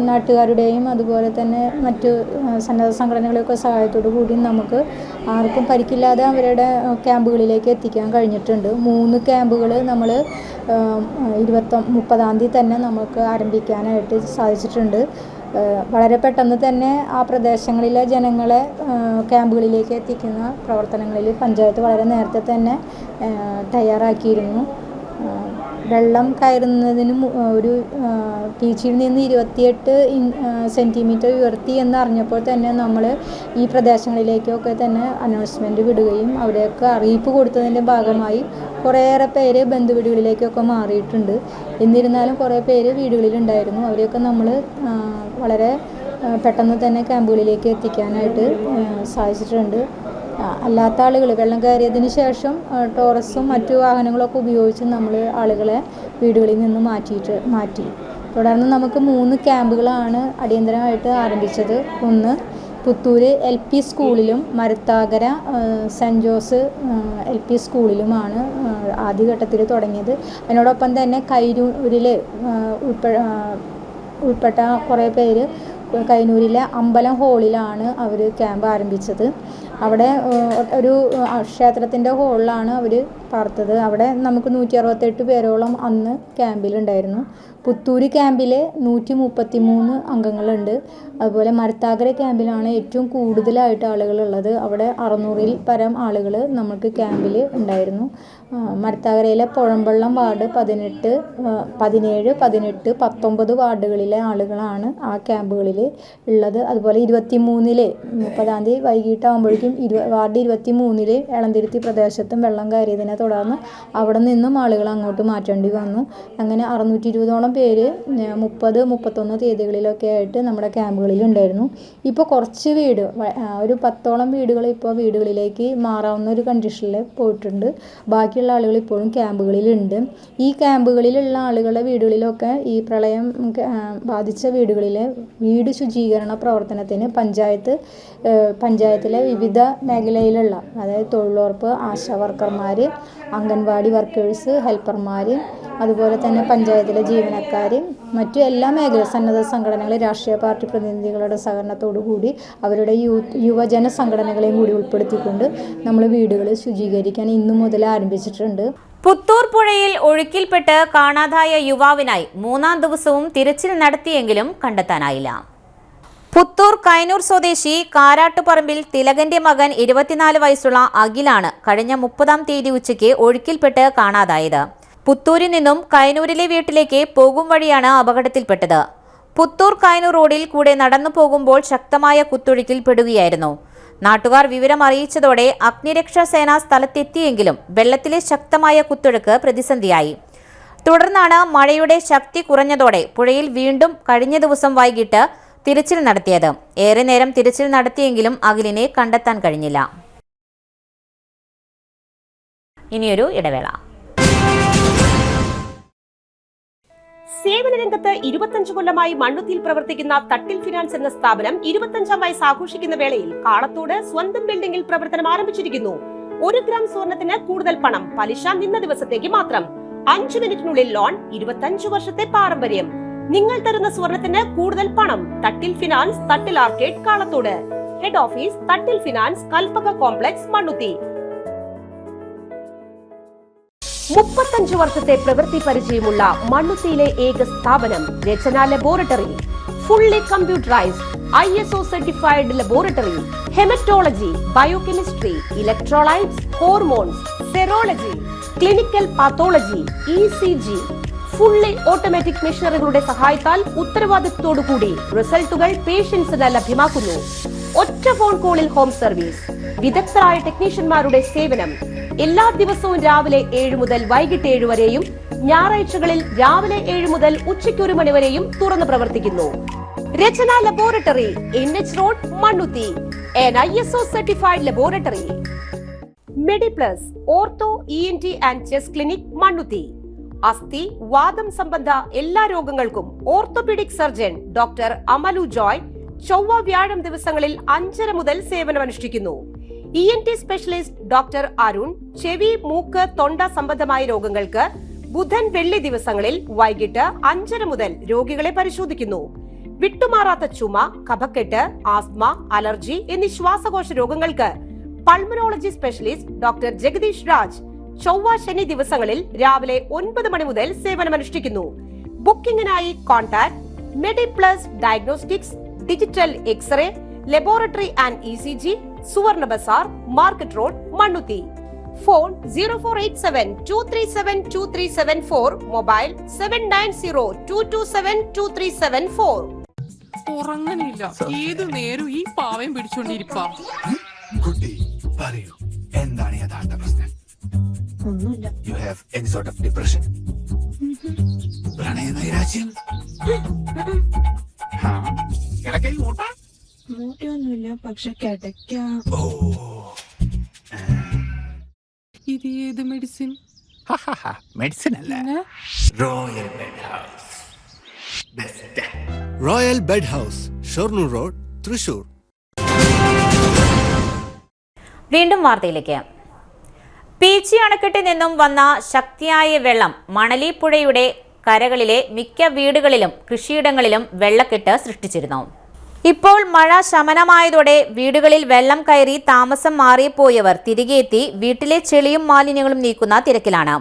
നാട്ടുകാരുടെയും അതുപോലെ തന്നെ മറ്റ് സന്നദ്ധ സംഘടനകളെയൊക്കെ സഹായത്തോടു കൂടി നമുക്ക് ആർക്കും പരിക്കില്ലാതെ അവരുടെ ക്യാമ്പുകളിലേക്ക് എത്തിക്കാൻ കഴിഞ്ഞിട്ടുണ്ട്. 3 ക്യാമ്പുകൾ നമ്മൾ 30-ാം തീയതി തന്നെ നമുക്ക് ആരംഭിക്കാനായിട്ട് സാധിച്ചിട്ടുണ്ട്. വളരെ പെട്ടെന്ന് തന്നെ ആ പ്രദേശങ്ങളിലെ ജനങ്ങളെ ക്യാമ്പുകളിലേക്ക് എത്തിക്കുന്ന പ്രവർത്തനങ്ങളിൽ പഞ്ചായത്ത് വളരെ നേരത്തെ തന്നെ തയ്യാറാക്കിയിരുന്നു. വെള്ളം കയറുന്നതിന് ഒരു പീച്ചിൽ നിന്ന് 28 സെൻറ്റിമീറ്റർ ഉയർത്തി എന്നറിഞ്ഞപ്പോൾ തന്നെ നമ്മൾ ഈ പ്രദേശങ്ങളിലേക്കൊക്കെ തന്നെ അനൗൺസ്മെൻറ്റ് വിടുകയും അവിടെയൊക്കെ അറിയിപ്പ് കൊടുത്തതിൻ്റെ ഭാഗമായി കുറേയേറെ പേര് ബന്ധുവീടുകളിലേക്കൊക്കെ മാറിയിട്ടുണ്ട്. എന്നിരുന്നാലും കുറേ പേര് വീടുകളിലുണ്ടായിരുന്നു. അവരെയൊക്കെ നമ്മൾ വളരെ പെട്ടെന്ന് തന്നെ ക്യാമ്പുകളിലേക്ക് എത്തിക്കാനായിട്ട് സാധിച്ചിട്ടുണ്ട്. അല്ലാത്ത ആളുകൾ വെള്ളം കയറിയതിന് ശേഷം ടോറസും മറ്റു വാഹനങ്ങളൊക്കെ ഉപയോഗിച്ച് നമ്മൾ ആളുകളെ വീടുകളിൽ നിന്ന് മാറ്റി. തുടർന്ന് നമുക്ക് 3 ക്യാമ്പുകളാണ് അടിയന്തരമായിട്ട് ആരംഭിച്ചത്. ഒന്ന് പുത്തൂർ LP സ്കൂളിലും മരത്താകര സെൻറ്റ് ജോസ് LP സ്കൂളിലുമാണ് ആദ്യഘട്ടത്തിൽ തുടങ്ങിയത്. അതിനോടൊപ്പം തന്നെ കൈനൂരിൽ ഉൾപ്പെട്ട കുറേ പേര് കൈനൂരിലെ അമ്പലം ഹാളിലാണ് അവർ ക്യാമ്പ് ആരംഭിച്ചത്. അവിടെ ഒരു ക്ഷേത്രത്തിൻ്റെ ഹാളിലാണ് അവർ പാർത്തത്. അവിടെ നമുക്ക് 168 പേരോളം അന്ന് ക്യാമ്പിലുണ്ടായിരുന്നു. പുത്തൂർ ക്യാമ്പിൽ 133 അംഗങ്ങളുണ്ട്. അതുപോലെ മരത്താകര ക്യാമ്പിലാണ് ഏറ്റവും കൂടുതലായിട്ട് ആളുകളുള്ളത്. അവിടെ 600-ൽ പരം ആളുകൾ നമുക്ക് ക്യാമ്പിൽ ഉണ്ടായിരുന്നു. മരത്താകരയിലെ പുഴമ്പള്ളം വാർഡ് 18, 17, 18, 19 വാർഡുകളിലെ ആളുകളാണ് ആ ക്യാമ്പുകളിൽ ഉള്ളത്. അതുപോലെ 23-ൽ 30-ാം തീയതി വൈകിട്ടാകുമ്പോഴേക്കും വാർഡ് 23-ൽ എളന്തിരുത്തി പ്രദേശത്തും വെള്ളം കയറിയതിനെ തുടർന്ന് അവിടെ നിന്നും ആളുകൾ അങ്ങോട്ട് മാറ്റേണ്ടി വന്നു. അങ്ങനെ 620ഓളം പേര് 30, 31 തീയതികളിലൊക്കെ ആയിട്ട് നമ്മുടെ ക്യാമ്പുകളിൽ ഉണ്ടായിരുന്നു. ഇപ്പോൾ കുറച്ച് ഒരു 10ഓളം വീടുകൾ ഇപ്പോൾ വീടുകളിലേക്ക് മാറാവുന്ന ഒരു കണ്ടീഷനിൽ പോയിട്ടുണ്ട്. ബാക്കിയുള്ള ആളുകൾ ഇപ്പോഴും ക്യാമ്പുകളിലുണ്ട്. ഈ ക്യാമ്പുകളിലുള്ള ആളുകളുടെ വീടുകളിലൊക്കെ ഈ പ്രളയം ബാധിച്ച വീടുകളിലെ വീട് ശുചീകരണ പ്രവർത്തനത്തിന് പഞ്ചായത്തിലെ വിവിധ മേഖലയിലുള്ള, അതായത് തൊഴിലുറപ്പ്, ആശാ വർക്കർമാർ, അംഗൻവാടി വർക്കേഴ്സ്, ഹെൽപ്പർമാർ, അതുപോലെ തന്നെ പഞ്ചായത്തിലെ ജീവനക്കാർ, മറ്റു എല്ലാ സന്നദ്ധ സംഘടനകൾ, രാഷ്ട്രീയ പാർട്ടി പ്രതിനിധികളുടെ സഹകരണത്തോടു കൂടി അവരുടെ യുവജന സംഘടനകളെയും കൂടി ഉൾപ്പെടുത്തിക്കൊണ്ട് നമ്മൾ വീടുകൾ ശുചീകരിക്കാൻ ഇന്നു മുതൽ ആരംഭിച്ചിട്ടുണ്ട്. പുത്തൂർ പുഴയിൽ ഒഴുക്കിൽപ്പെട്ട് കാണാതായ യുവാവിനായി 3-ാം ദിവസവും തിരച്ചിൽ നടത്തിയെങ്കിലും കണ്ടെത്താനായില്ല. പുത്തൂർ കൈനൂർ സ്വദേശി കാരാട്ടുപറമ്പിൽ തിലകന്റെ മകൻ 24 വയസ്സുള്ള അഖിലാണ് കഴിഞ്ഞ 30-ാം തീയതി ഉച്ചയ്ക്ക് ഒഴുക്കിൽപ്പെട്ട് കാണാതായത്. പുത്തൂരിൽ നിന്നും കൈനൂരിലെ വീട്ടിലേക്ക് പോകും വഴിയാണ് അപകടത്തിൽപ്പെട്ടത്. പുത്തൂർ കൈനൂർ റോഡിൽ കൂടെ നടന്നു പോകുമ്പോൾ ശക്തമായ കുത്തൊഴുക്കിൽ പെടുകയായിരുന്നു. നാട്ടുകാർ വിവരം അറിയിച്ചതോടെ അഗ്നിരക്ഷാസേന സ്ഥലത്തെത്തിയെങ്കിലും വെള്ളത്തിലെ ശക്തമായ കുത്തൊഴുക്ക് പ്രതിസന്ധിയായി. തുടർന്നാണ് മഴയുടെ ശക്തി കുറഞ്ഞതോടെ പുഴയിൽ വീണ്ടും കഴിഞ്ഞ ദിവസം വൈകിട്ട് തിരച്ചിൽ നടത്തിയത്. ഏറെ നേരം തിരച്ചിൽ നടത്തിയെങ്കിലും അഖിലിനെ കണ്ടെത്താൻ കഴിഞ്ഞില്ല. ഇനിയൊരു ഇടവേള. സേവന രംഗത്ത് 25 കൊല്ലമായി മണ്ണുത്തിയിൽ പ്രവർത്തിക്കുന്ന തട്ടിൽ ഫിനാൻസ് എന്ന സ്ഥാപനം 25ാം വയസ്സ് ആഘോഷിക്കുന്ന വേളയിൽ കാളത്തോട് സ്വന്തം ബിൽഡിംഗിൽ പ്രവർത്തനം ആരംഭിച്ചിരിക്കുന്നു. 1 ഗ്രാം സ്വർണത്തിന് കൂടുതൽ പണം, പലിശ നിന്ന ദിവസത്തേക്ക് മാത്രം, 5 മിനിറ്റിനുള്ളിൽ ലോൺ, 25 വർഷത്തെ പാരമ്പര്യം. നിങ്ങൾ തരുന്ന സ്വർണത്തിന് കൂടുതൽ പണം. Thattil finance, Thattil arcade, Kalathode. Head office Thattil finance, Kalpaka complex, Mannuthy. 35 വർഷത്തെ പ്രവൃത്തി പരിചയമുള്ള മണ്ണുത്തിയിലെ ഏക സ്ഥാപനം Rachana laboratory. Fully computerised, ISO certified laboratory. Haematology, biochemistry, electrolytes, hormones, serology, clinical pathology, ECG. Fully automatic മെഷീനറികളുടെ സഹായത്താൽ ഉത്തരവാദിത്വത്തോടുകൂടി റിസൾട്ടുകൾ പേഷ്യൻസിന് ലഭ്യമാക്കുന്നു. ഒറ്റ ഫോൺ കോളിൽ ഹോം സർവീസ്. വിദഗ്ധരായ ടെക്നീഷ്യന്മാരുടെ സേവനം. എല്ലാ ദിവസവും രാവിലെ 7 മുതൽ വൈകിട്ട് 7 വരെയും ഞായറാഴ്ചകളിൽ രാവിലെ 7 മുതൽ ഉച്ചയ്ക്ക് 1 മണി വരെയും തുറന്നു പ്രവർത്തിക്കുന്നു. Rachana laboratory, NH road, Mannuthy. ISO certified laboratory. Mediplus, ortho, ENT and chest clinic, Mannuthy. അസ്ഥി, വാദം സംബന്ധ എല്ലാ രോഗങ്ങൾക്കും orthopaedic surgeon doctor Amalu Joy ചൊവ്വ വ്യാഴം ദിവസങ്ങളിൽ 5:30 മുതൽ സേവനമനുഷ്ഠിക്കുന്നു. ENT സ്പെഷ്യലിസ്റ്റ് ഡോക്ടർ അരുൺ ചെവി, മൂക്ക്, തൊണ്ട സംബന്ധമായ രോഗങ്ങൾക്ക് ബുധൻ, വെള്ളി ദിവസങ്ങളിൽ വൈകിട്ട് 5:30 മുതൽ രോഗികളെ പരിശോധിക്കുന്നു. വിട്ടുമാറാത്ത ചുമ, കഫക്കെട്ട്, ആസ്മ, അലർജി എന്നീ ശ്വാസകോശ രോഗങ്ങൾക്ക് pulmonology specialist doctor Jagadish Raj ചൊവ്വ, ശനി ദിവസങ്ങളിൽ രാവിലെ 9 മണി മുതൽ സേവനമനുഷ്ഠിക്കുന്നു. ബുക്കിംഗിനായി contact Mediplus diagnostics, digital x-ray, laboratory and ECG, Suvarna bazaar, market road, Mannuthy. Phone 0487-237-2374, mobile 790227-2374. ഉറങ്ങണില്ല, ഏതു നേരം ഈ പാവം പിടിച്ചോണ്ടിരിപ്പാ. കുട്ടി പറയൂ, എന്താണ് യഥാർത്ഥ പ്രശ്നം? ഒന്നുമില്ല. You have any sort of depression? പ്രണയ നൈരാശ്യം? മൂട്ടയൊന്നുമില്ല, പക്ഷെ കിടക്കാം. ഓ, ഇത് ഏത് മെഡിസിൻ? മെഡിസിൻ അല്ല, royal bed house. Best royal bed house, Shoranur road, Thrissur. വീണ്ടും വാർത്തയിലേക്ക്. പീച്ചി അണക്കെട്ടിൽ നിന്നും വന്ന ശക്തിയായ വെള്ളം മണലി പുഴയുടെ കരകളിലെ മിക്ക വീടുകളിലും കൃഷിയിടങ്ങളിലും വെള്ളക്കെട്ട് സൃഷ്ടിച്ചിരുന്നു. ഇപ്പോൾ മഴ ശമനമായതോടെ വീടുകളിൽ വെള്ളം കയറി താമസം മാറിപ്പോയവർ തിരികെ എത്തി വീട്ടിലെ ചെളിയും മാലിന്യങ്ങളും നീക്കുന്ന തിരക്കിലാണ്.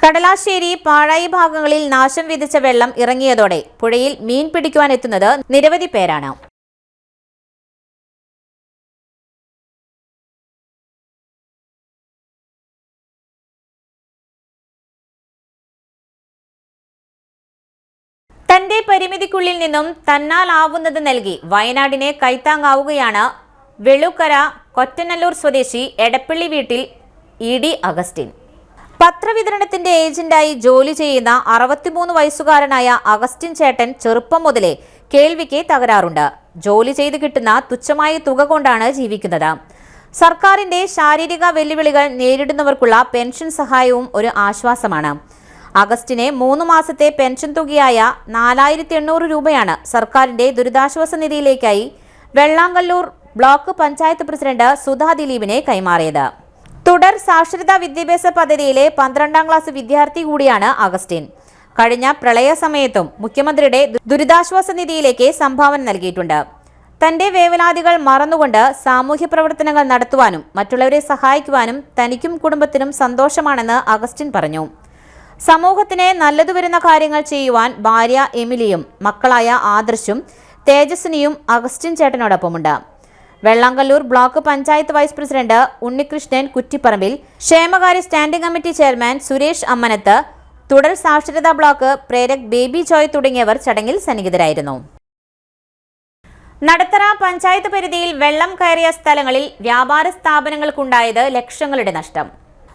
കടലാശ്ശേരി, പാഴായി ഭാഗങ്ങളിൽ നാശം വിധിച്ച വെള്ളം ഇറങ്ങിയതോടെ പുഴയിൽ മീൻ പിടിക്കുവാൻ എത്തുന്നത് നിരവധി പേരാണ്. തന്റെ പരിമിതിക്കുള്ളിൽ നിന്നും തന്നാലാവുന്നത് നൽകി വയനാടിനെ കൈത്താങ്ങാവുകയാണ് വെളുക്കര കൊറ്റനല്ലൂർ സ്വദേശി എടപ്പള്ളി വീട്ടിൽ ED അഗസ്റ്റിൻ. പത്രവിതരണത്തിന്റെ ഏജന്റായി ജോലി ചെയ്യുന്ന 63 വയസ്സുകാരനായ അഗസ്റ്റിൻ ചേട്ടൻ ചെറുപ്പം മുതലേ കേൾവിക്ക് തകരാറുണ്ട്. ജോലി ചെയ്ത് കിട്ടുന്ന തുച്ഛമായ തുക കൊണ്ടാണ് ജീവിക്കുന്നത്. സർക്കാരിന്റെ ശാരീരിക വെല്ലുവിളികൾ നേരിടുന്നവർക്കുള്ള പെൻഷൻ സഹായവും ഒരു ആശ്വാസമാണ്. അഗസ്റ്റിനെ 3 മാസത്തെ പെൻഷൻ തുകയായ 4800 രൂപയാണ് സർക്കാരിന്റെ ദുരിതാശ്വാസ നിധിയിലേക്കായി വെള്ളാങ്കല്ലൂർ ബ്ലോക്ക് പഞ്ചായത്ത് പ്രസിഡന്റ് സുധാ ദിലീപിനെ കൈമാറിയത്. തുടർ സാക്ഷരതാ വിദ്യാഭ്യാസ പദ്ധതിയിലെ 12ാം ക്ലാസ് വിദ്യാർത്ഥി കൂടിയാണ് അഗസ്റ്റിൻ. കഴിഞ്ഞ പ്രളയ സമയത്തും മുഖ്യമന്ത്രിയുടെ ദുരിതാശ്വാസ നിധിയിലേക്ക് സംഭാവന നൽകിയിട്ടുണ്ട്. തന്റെ വേവലാതികൾ മറന്നുകൊണ്ട് സാമൂഹ്യ പ്രവർത്തനങ്ങൾ നടത്തുവാനും മറ്റുള്ളവരെ സഹായിക്കുവാനും തനിക്കും കുടുംബത്തിനും സന്തോഷമാണെന്ന് അഗസ്റ്റിൻ പറഞ്ഞു. സമൂഹത്തിന് നല്ലതു വരുന്ന കാര്യങ്ങൾ ചെയ്യുവാൻ ഭാര്യ എമിലിയും മക്കളായ ആദർശും തേജസ്വിനിയും അഗസ്റ്റിൻ ചേട്ടനോടൊപ്പമുണ്ട്. Vellangallur block panchayat vice president Unnikrishnan Kuttiparambil, ക്ഷേമകാര്യ standing committee chairman Suresh Ammanath, തുടർ സാക്ഷരതാ ബ്ലോക്ക് പ്രേരക് ബേബി ജോയ് തുടങ്ങിയവർ ചടങ്ങിൽ സന്നിഹിതരായിരുന്നു. നടത്തറ പഞ്ചായത്ത് പരിധിയിൽ വെള്ളം കയറിയ സ്ഥലങ്ങളിൽ വ്യാപാര സ്ഥാപനങ്ങൾക്കുണ്ടായത് ലക്ഷങ്ങളുടെ നഷ്ടം.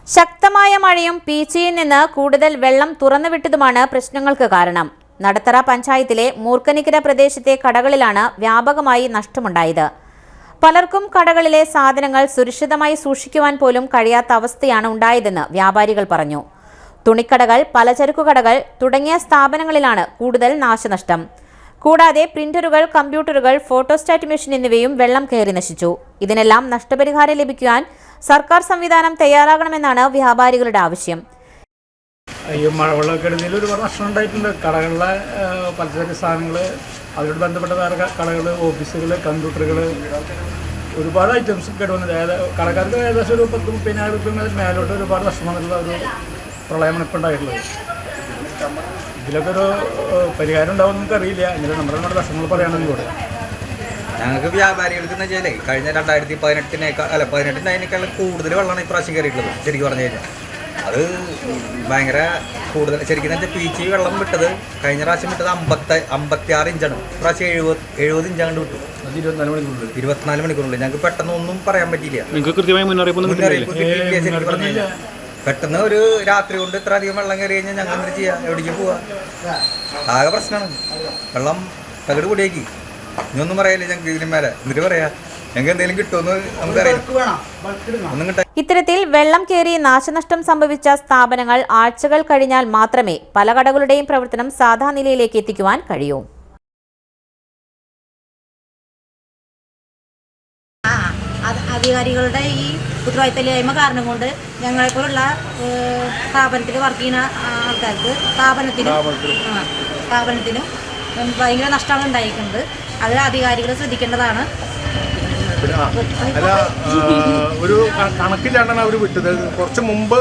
ശക്തമായ മഴയും പീച്ചിയിൽ നിന്ന് കൂടുതൽ വെള്ളം തുറന്നുവിട്ടതുമാണ് പ്രശ്നങ്ങൾക്ക് കാരണം. നടത്തറ പഞ്ചായത്തിലെ മൂർക്കനിക്കര പ്രദേശത്തെ കടകളിലാണ് വ്യാപകമായി നഷ്ടമുണ്ടായത്. പലർക്കും കടകളിലെ സാധനങ്ങൾ സുരക്ഷിതമായി സൂക്ഷിക്കുവാൻ പോലും കഴിയാത്ത അവസ്ഥയാണ് ഉണ്ടായതെന്ന് വ്യാപാരികൾ പറഞ്ഞു. തുണിക്കടകൾ, പലചരക്കു കടകൾ തുടങ്ങിയ സ്ഥാപനങ്ങളിലാണ് കൂടുതൽ നാശനഷ്ടം. കൂടാതെ പ്രിന്ററുകൾ, കമ്പ്യൂട്ടറുകൾ, ഫോട്ടോസ്റ്റാറ്റ് മെഷീൻ എന്നിവയും വെള്ളം കയറി നശിച്ചു. ഇതിനെല്ലാം നഷ്ടപരിഹാരം ലഭിക്കുവാൻ സർക്കാർ സംവിധാനം തയ്യാറാകണമെന്നാണ് വ്യാപാരികളുടെ ആവശ്യം. ഈ മഴവെള്ളക്കെടുതിയിൽ ഒരുപാട് നഷ്ടം ഉണ്ടായിട്ടുണ്ട്. കടകളിലെ പലചരക്ക് സാധനങ്ങൾ, അവരോട് ബന്ധപ്പെട്ട കടകൾ, ഓഫീസുകൾ, കമ്പ്യൂട്ടറുകൾ, ഒരുപാട് ഐറ്റംസ് കേടുവന്നത്. കടക്കാർക്ക് ഏകദേശം ഒരു 10-30,000 രൂപ മേലോട്ട് ഒരുപാട് നഷ്ടം വന്നിട്ടുള്ള ഒരു പ്രളയമാണ് ഇപ്പോൾ ഉണ്ടായിട്ടുള്ളത്. ഇതിലൊക്കെ ഒരു പരിഹാരം ഉണ്ടാവും നമുക്കറിയില്ല. എങ്കിലും നമ്മുടെ നഷ്ടങ്ങൾ പറയുകയാണെങ്കിലൂടെ ഞങ്ങൾക്ക് വ്യാപാരികൾക്ക് എന്ന് വെച്ചാൽ കഴിഞ്ഞ 2018 കൂടുതൽ വെള്ളമാണ് ഇപ്രാവശ്യം കയറിയിട്ടുള്ളത്. ശരിക്കും പറഞ്ഞു കഴിഞ്ഞാൽ അത് ഭയങ്കര കൂടുതൽ. ശരിക്കും വെച്ചാൽ പീച്ചി വെള്ളം വിട്ടത് കഴിഞ്ഞ പ്രാവശ്യം വിട്ടത് 56 ഇഞ്ചാണ്. ഇപ്രാവശ്യം 70 ഇഞ്ചാണ്ട് വിട്ടു. 24 മണിക്കൂറുള്ളിൽ. ഞങ്ങൾക്ക് പെട്ടെന്ന് ഒന്നും പറയാൻ പറ്റിയില്ല. മുന്നറിയിപ്പ് കിട്ടിയില്ല. ശരിക്കും പറഞ്ഞില്ല, പെട്ടെന്ന് ഒരു രാത്രി കൊണ്ട് ഇത്ര അധികം വെള്ളം കയറി കഴിഞ്ഞാൽ ഞങ്ങൾ എന്താ ചെയ്യുക? എവിടേക്ക് പോവാ? ആകെ പ്രശ്നമാണ്. വെള്ളം തകട് കൂടിയേക്ക് ഇനിയൊന്നും പറയാനില്ല ഞങ്ങൾക്ക് ഇതിന് മേലെ. എന്നിട്ട് പറയാ ഞങ്ങൾക്ക് എന്തെങ്കിലും കിട്ടുമെന്ന് നമുക്കറിയാം. ഇത്തരത്തിൽ വെള്ളം കയറി നാശനഷ്ടം സംഭവിച്ച സ്ഥാപനങ്ങൾ ആഴ്ചകൾ കഴിഞ്ഞാൽ മാത്രമേ പല കടകളുടെയും പ്രവർത്തനം സാധാ നിലയിലേക്ക് എത്തിക്കുവാൻ കഴിയൂ. അധികാരികളുടെ ഈ ഉത്തരവാദിത്തമില്ലായ്മ കാരണം കൊണ്ട് ഞങ്ങളെപ്പോലുള്ള സ്ഥാപനത്തിൽ വർക്ക് ചെയ്യുന്ന ആൾക്കാർക്ക് സ്ഥാപനത്തിനും ഭയങ്കര നഷ്ടമാണ് ഉണ്ടായിരിക്കുന്നത്. അത് അധികാരികൾ ശ്രദ്ധിക്കേണ്ടതാണ്. അല്ല, ഒരു കണക്കില്ലാണ്ടാണ് അവർ വിട്ടത്. കുറച്ച് മുമ്പ്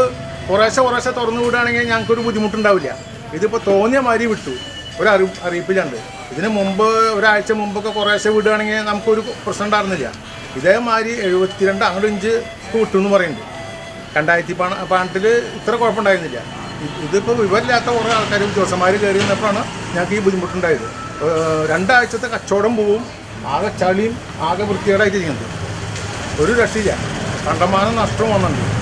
കുറേശ്ശെ തുറന്നു വിടുകയാണെങ്കിൽ ഞങ്ങൾക്കൊരു ബുദ്ധിമുട്ടുണ്ടാവില്ല. ഇതിപ്പോൾ തോന്നിയ മാതിരി വിട്ടു, ഒരു അറിയിപ്പില്ലാണ്ട്. ഇതിന് മുമ്പ് ഒരാഴ്ച മുമ്പൊക്കെ കുറേശ്ശെ വിടുകയാണെങ്കിൽ നമുക്കൊരു പ്രശ്നം ഉണ്ടായിരുന്നില്ല. ഇതേമാതിരി 72 ഇഞ്ച് വിട്ടു എന്ന് പറയുന്നുണ്ട്. 2018 ഇത്ര കുഴപ്പമുണ്ടായിരുന്നില്ല. ഇതിപ്പോൾ വിവരമില്ലാത്ത കുറേ ആൾക്കാർ ഉദ്യോഗസ്ഥന്മാർ കയറി നിന്നപ്പോഴാണ് ഞങ്ങൾക്ക് ഈ ബുദ്ധിമുട്ടുണ്ടായത്. 2 ആഴ്ചത്തെ കച്ചവടം പോവും, ആകെ ചളിയും ആകെ വൃത്തികേടായിട്ട് ചെയ്യുന്നത്. ഒരു രക്ഷയില്ല. കണ്ടമാനം നഷ്ടം വന്നിട്ടുണ്ട്.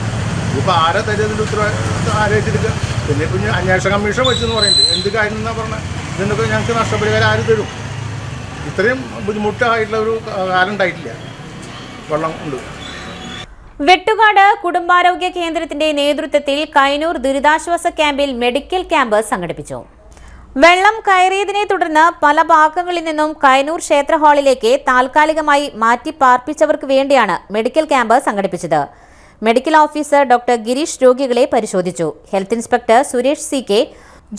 ഇപ്പോൾ ആരെ തരുന്നതിൻ്റെ ഉത്തരവാദിത്വം ആരായിട്ടെടുക്കുക? പിന്നെ ഇപ്പം അന്വേഷണ കമ്മീഷൻ വെച്ചെന്ന് പറയുന്നുണ്ട്. എന്ത് കാര്യം എന്നാ പറഞ്ഞാൽ ഇതിനൊക്കെ ഞങ്ങൾക്ക് നഷ്ടപരിഹാരം ആര് തരും? ഇത്രയും ബുദ്ധിമുട്ടായിട്ടുള്ള ഒരു കാലം ഉണ്ടായിട്ടില്ല. വെള്ളം ഉണ്ട്. വെട്ടുകാട് കുടുംബാരോഗ്യ കേന്ദ്രത്തിന്റെ നേതൃത്വത്തിൽ കൈനൂർ ദുരിതാശ്വാസ ക്യാമ്പിൽ മെഡിക്കൽ ക്യാമ്പ് സംഘടിപ്പിച്ചു. വെള്ളം കയറിയതിനെ തുടർന്ന് പല ഭാഗങ്ങളിൽ നിന്നും കൈനൂർ ക്ഷേത്ര ഹാളിലേക്ക് താൽക്കാലികമായി മാറ്റി പാർപ്പിച്ചവർക്ക് വേണ്ടിയാണ് മെഡിക്കൽ ക്യാമ്പ് സംഘടിപ്പിച്ചത്. മെഡിക്കൽ ഓഫീസർ ഡോക്ടർ ഗിരീഷ് രോഗികളെ പരിശോധിച്ചു. Health inspector Suresh CK,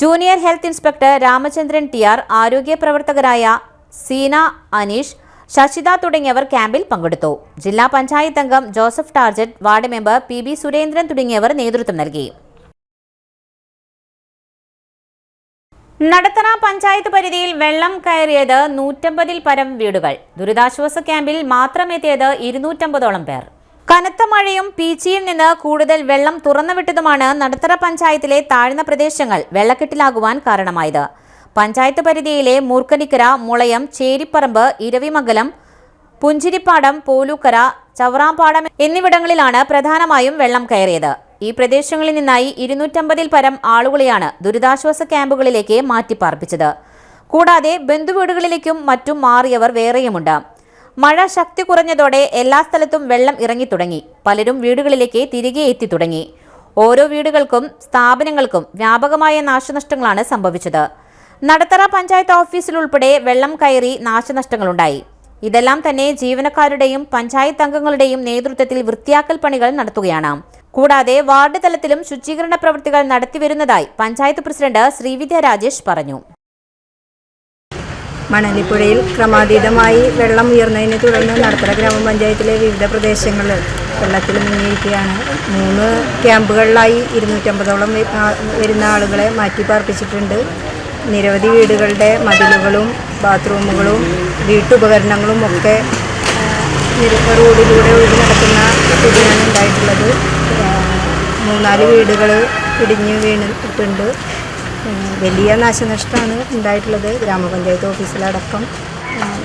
junior health inspector Ramachandran TR, ആരോഗ്യ പ്രവർത്തകരായ സീന അനീഷ്, ശശിത തുടങ്ങിയവർ ക്യാമ്പിൽ പങ്കെടുത്തു. ജില്ലാ പഞ്ചായത്ത് അംഗം Joseph target, ward member PB Surendran തുടങ്ങിയവർ നേതൃത്വം നൽകി. നടത്തറ പഞ്ചായത്ത് പരിധിയിൽ വെള്ളം കയറിയത് 150-ൽ പരം വീടുകൾ. ദുരിതാശ്വാസ ക്യാമ്പിൽ മാത്രം എത്തിയത് 250ഓളം പേർ. കനത്ത മഴയും പീച്ചിയിൽ നിന്ന് കൂടുതൽ വെള്ളം തുറന്നുവിട്ടതുമാണ് നടത്തറ പഞ്ചായത്തിലെ താഴ്ന്ന പ്രദേശങ്ങൾ വെള്ളക്കെട്ടിലാകുവാൻ കാരണമായത്. പഞ്ചായത്ത് പരിധിയിലെ മൂർക്കനിക്കര, മുളയം, ചേരിപ്പറമ്പ്, ഇരവിമംഗലം, പുഞ്ചിരിപ്പാടം, പോലൂക്കര, ചവറാമ്പാടം എന്നിവിടങ്ങളിലാണ് പ്രധാനമായും വെള്ളം കയറിയത്. ഈ പ്രദേശങ്ങളിൽ നിന്നായി 250-ൽ പരം ആളുകളെയാണ് ദുരിതാശ്വാസ ക്യാമ്പുകളിലേക്ക് മാറ്റിപ്പാർപ്പിച്ചത്. കൂടാതെ ബന്ധുവീടുകളിലേക്കും മറ്റും മാറിയവർ വേറെയുമുണ്ട്. മഴ ശക്തി കുറഞ്ഞതോടെ എല്ലാ സ്ഥലത്തും വെള്ളം ഇറങ്ങിത്തുടങ്ങി. പലരും വീടുകളിലേക്ക് തിരികെ എത്തിത്തുടങ്ങി. ഓരോ വീടുകൾക്കും സ്ഥാപനങ്ങൾക്കും വ്യാപകമായ നാശനഷ്ടങ്ങളാണ് സംഭവിച്ചത്. നടത്തറ പഞ്ചായത്ത് ഓഫീസിലുൾപ്പെടെ വെള്ളം കയറി നാശനഷ്ടങ്ങളുണ്ടായി. ഇതെല്ലാം തന്നെ ജീവനക്കാരുടെയും പഞ്ചായത്ത് അംഗങ്ങളുടെയും നേതൃത്വത്തിൽ വൃത്തിയാക്കൽ പണികൾ നടത്തുകയാണ്. കൂടാതെ വാർഡ് തലത്തിലും ശുചീകരണ പ്രവൃത്തികൾ നടത്തിവരുന്നതായി പഞ്ചായത്ത് പ്രസിഡന്റ് ശ്രീവിദ്യ രാജേഷ് പറഞ്ഞു. മണലിപ്പുഴയിൽ ക്രമാതീതമായി വെള്ളം ഉയർന്നതിനെ തുടർന്ന് നടത്തറ ഗ്രാമപഞ്ചായത്തിലെ വിവിധ പ്രദേശങ്ങളിൽ വെള്ളത്തിൽ മുങ്ങിയിരിക്കുകയാണ്. 3 ക്യാമ്പുകളിലായി 250ഓളം വരുന്ന ആളുകളെ മാറ്റിപ്പാർപ്പിച്ചിട്ടുണ്ട്. നിരവധി വീടുകളുടെ മതിലുകളും ബാത്റൂമുകളും വീട്ടുപകരണങ്ങളും ഒക്കെ റോഡിലൂടെ ഒഴുകി നടക്കുന്ന സ്ഥിതിയാണ് ഉണ്ടായിട്ടുള്ളത്. 3-4 വീടുകൾ ഇടിഞ്ഞ് വീണിട്ടുണ്ട്. വലിയ നാശനഷ്ടമാണ് ഉണ്ടായിട്ടുള്ളത്. ഗ്രാമപഞ്ചായത്ത് ഓഫീസിലടക്കം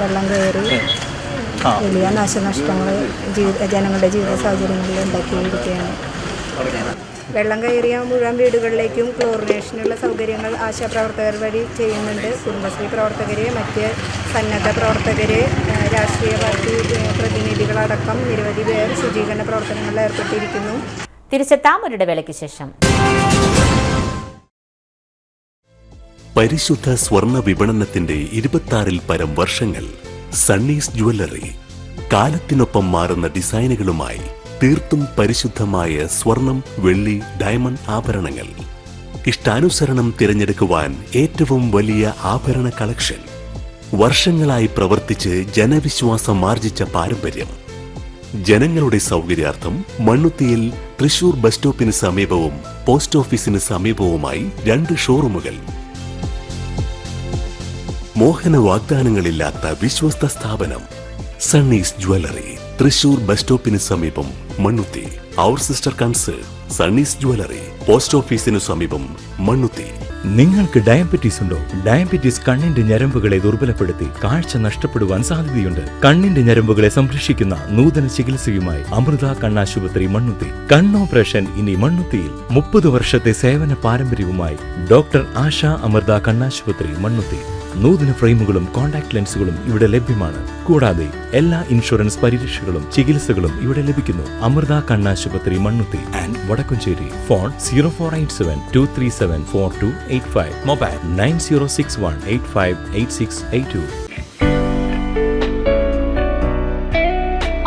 വെള്ളം കയറി വലിയ നാശനഷ്ടങ്ങൾ ജനങ്ങളുടെ ജീവിത സാഹചര്യങ്ങളിൽ ഉണ്ടാക്കിയിരിക്കുകയാണ്. വെള്ളം കയറിയ മുഴുവൻ വീടുകളിലേക്കും ക്ലോറിനേഷനുള്ള സൗകര്യങ്ങൾ ആശാപ്രവർത്തകർ വഴി ചെയ്യുന്നുണ്ട്. കുടുംബശ്രീ പ്രവർത്തകർ, മറ്റ് സന്നദ്ധ പ്രവർത്തകർ, രാഷ്ട്രീയ പാർട്ടി പ്രതിനിധികളടക്കം നിരവധി പേർ ശുചീകരണ പ്രവർത്തനങ്ങളിൽ ഏർപ്പെട്ടിരിക്കുന്നു. തിരിച്ചെത്താം ഒരു ഇടവേളയ്ക്ക് ശേഷം. പരിശുദ്ധ സ്വർണ്ണ വിപണനത്തിന്റെ 26-ൽ പരം വർഷങ്ങൾ. സണ്ണീസ് ജ്വല്ലറി. കാലത്തിനൊപ്പം മാറുന്ന ഡിസൈനുകളുമായി തീർത്തും പരിശുദ്ധമായ സ്വർണം, വെള്ളി, ഡയമണ്ട് ആഭരണങ്ങൾ. ഇഷ്ടാനുസരണം തിരഞ്ഞെടുക്കുവാൻ ഏറ്റവും വലിയ ആഭരണ കളക്ഷൻ. വർഷങ്ങളായി പ്രവർത്തിച്ച് ജനവിശ്വാസം ആർജിച്ച പാരമ്പര്യം. ജനങ്ങളുടെ സൗകര്യാർത്ഥം മണ്ണുത്തിയിൽ തൃശൂർ ബസ് സ്റ്റോപ്പിന് സമീപവും പോസ്റ്റ് ഓഫീസിന് സമീപവുമായി 2 ഷോറൂമുകൾ. മോഹന വാഗ്ദാനങ്ങളില്ലാത്ത വിശ്വസ്ത സ്ഥാപനം സണ്ണീസ് ജ്വല്ലറി. തൃശൂർ ബസ് സ്റ്റോപ്പിന് സമീപം മണ്ണുത്തി. അവർ സിസ്റ്റർ കൺസേൺ സണ്ണീസ് ജ്വല്ലറി, പോസ്റ്റ് ഓഫീസിനു സമീപം മണ്ണുത്തി. നിങ്ങൾക്ക് ഡയബറ്റീസ് ഉണ്ടോ? ഡയബറ്റീസ് കണ്ണിന്റെ ഞരമ്പുകളെ ദുർബലപ്പെടുത്തി കാഴ്ച നഷ്ടപ്പെടുവാൻ സാധ്യതയുണ്ട്. കണ്ണിന്റെ ഞരമ്പുകളെ സംരക്ഷിക്കുന്ന നൂതന ചികിത്സയുമായി അമൃത കണ്ണാശുപത്രി മണ്ണുത്തി. കണ്ണോപ്പറേഷൻ ഇനി മണ്ണുത്തിയിൽ. 30 വർഷത്തെ സേവന പാരമ്പര്യവുമായി ഡോക്ടർ ആശ അമൃത കണ്ണാശുപത്രി മണ്ണുത്തി. നൂതന ഫ്രെയിമുകളും കോൺടാക്ട് ലെൻസുകളും ഇവിടെ ലഭ്യമാണ്. കൂടാതെ എല്ലാ ഇൻഷുറൻസ് പരിരക്ഷകളും ചികിത്സകളും ഇവിടെ ലഭിക്കുന്നു. അമൃത കണ്ണാശുപത്രി Mannuthy and Vadakkumchery. Phone 0487237485. Mobile 9061858682.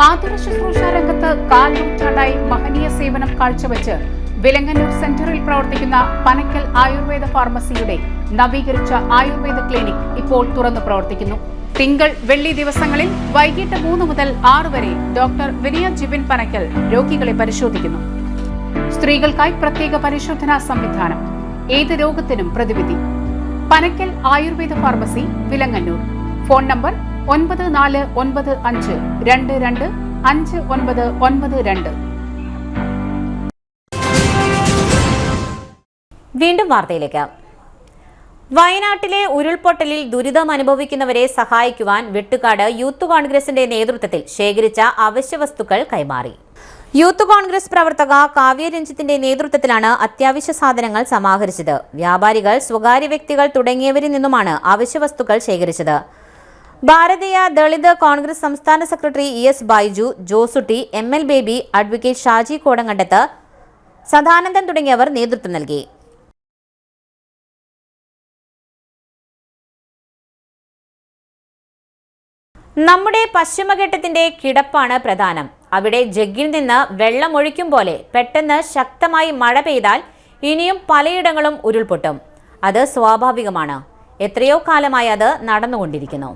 ആതുര ശുശ്രൂഷ രംഗത്ത് 4 നൂറ്റാണ്ടായി മഹനീയ സേവനം കാഴ്ചവെച്ച് വിലങ്ങന്നൂർ സെന്ററിൽ പ്രവർത്തിക്കുന്ന പനക്കൽ ആയുർവേദ ഫാർമസിയുടെ നവീകരിച്ച ആയുർവേദ ക്ലിനിക് ഇപ്പോൾ തുറന്നു പ്രവർത്തിക്കുന്നു. തിങ്കൾ, വെള്ളി ദിവസങ്ങളിൽ വൈകിട്ട് 3 മുതൽ 6 വരെ ഡോക്ടർ വിനയ ജിബിൻ പനക്കൽ രോഗികളെ പരിശോധിക്കുന്നു. സ്ത്രീകൾക്കായി പ്രത്യേക പരിശോധനാ സംവിധാനം. ഏത് രോഗത്തിനും പ്രതിവിധി. Panakkal Ayurveda pharmacy, Vilangannur. Phone number 9495225992. വീണ്ടും വാർത്തയിലേക്ക്. വയനാട്ടിലെ ഉരുൾപൊട്ടലിൽ ദുരിതം അനുഭവിക്കുന്നവരെ സഹായിക്കുവാൻ വെട്ടുകാട് യൂത്ത് കോൺഗ്രസിന്റെ നേതൃത്വത്തിൽ ശേഖരിച്ച അവശ്യവസ്തുക്കൾ കൈമാറി. യൂത്ത് കോൺഗ്രസ് പ്രവർത്തക കാവ്യ രഞ്ജിത്തിന്റെ നേതൃത്വത്തിലാണ് അത്യാവശ്യ സാധനങ്ങൾ സമാഹരിച്ചത്. വ്യാപാരികൾ, സ്വകാര്യ വ്യക്തികൾ തുടങ്ങിയവരിൽ നിന്നുമാണ് അവശ്യവസ്തുക്കൾ ശേഖരിച്ചത്. ഭാരതീയ ദളിത് കോൺഗ്രസ് സംസ്ഥാന secretary ES Baiju, Josutty, ML baby, advocate Shaji Kodankandath, Sadanandan തുടങ്ങിയവർ നേതൃത്വം നൽകി. നമ്മുടെ പശ്ചിമഘട്ടത്തിന്റെ കിടപ്പാണ് പ്രധാനം. അവിടെ ജഗ്ഗിൽ നിന്ന് വെള്ളം ഒഴിക്കും പോലെ പെട്ടെന്ന് ശക്തമായി മഴ പെയ്താൽ ഇനിയും പലയിടങ്ങളും ഉരുൾപൊട്ടും. അത് സ്വാഭാവികമാണ്. എത്രയോ കാലമായി അത് നടന്നുകൊണ്ടിരിക്കുന്നു.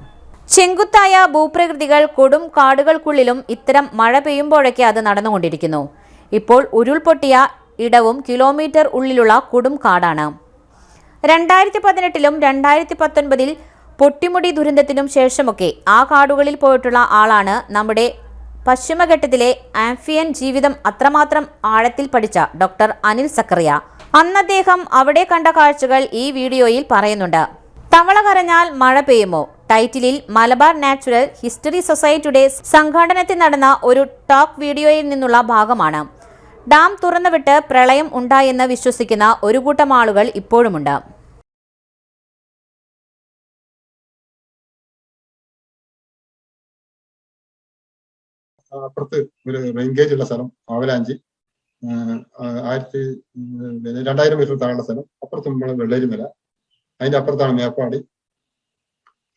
ചെങ്കുത്തായ ഭൂപ്രകൃതികൾ, കൊടും കാടുകൾക്കുള്ളിലും ഇത്തരം മഴ പെയ്യുമ്പോഴൊക്കെ അത് നടന്നുകൊണ്ടിരിക്കുന്നു. ഇപ്പോൾ ഉരുൾപൊട്ടിയ ഇടവും കിലോമീറ്റർ ഉള്ളിലുള്ള കൊടും കാടാണ്. 2018-ലും 2019-ൽ പൊട്ടിമുടി ദുരന്തത്തിനും ശേഷമൊക്കെ ആ കാടുകളിൽ പോയിട്ടുള്ള ആളാണ് നമ്മുടെ പശ്ചിമഘട്ടത്തിലെ ആംഫിയൻ ജീവിതം അത്രമാത്രം ആഴത്തിൽ പഠിച്ച ഡോക്ടർ അനിൽ സക്കറിയ. അന്ന് അദ്ദേഹം അവിടെ കണ്ട കാഴ്ചകൾ ഈ വീഡിയോയിൽ പറയുന്നുണ്ട്. തവള കരഞ്ഞാൽ മഴ പെയ്യുമോ? ടൈറ്റിലിൽ മലബാർ നാച്ചുറൽ ഹിസ്റ്ററി സൊസൈറ്റിയുടെ സംഘാടനത്തിൽ നടന്ന ഒരു ടോക്ക് വീഡിയോയിൽ നിന്നുള്ള ഭാഗമാണ്. ഡാം തുറന്നുവിട്ട് പ്രളയം ഉണ്ടായെന്ന് വിശ്വസിക്കുന്ന ഒരു കൂട്ടം ആളുകൾ ഇപ്പോഴുമുണ്ട്. അപ്പുറത്ത് ഒരു റെയിൻഗേജ് ഉള്ള സ്ഥലം ആവലാഞ്ചി, 2000 മീറ്റർ താഴെയുള്ള സ്ഥലം. അപ്പുറത്ത് നമ്മൾ വെള്ളരിമല, അതിന്റെ അപ്പുറത്താണ് മേപ്പാടി,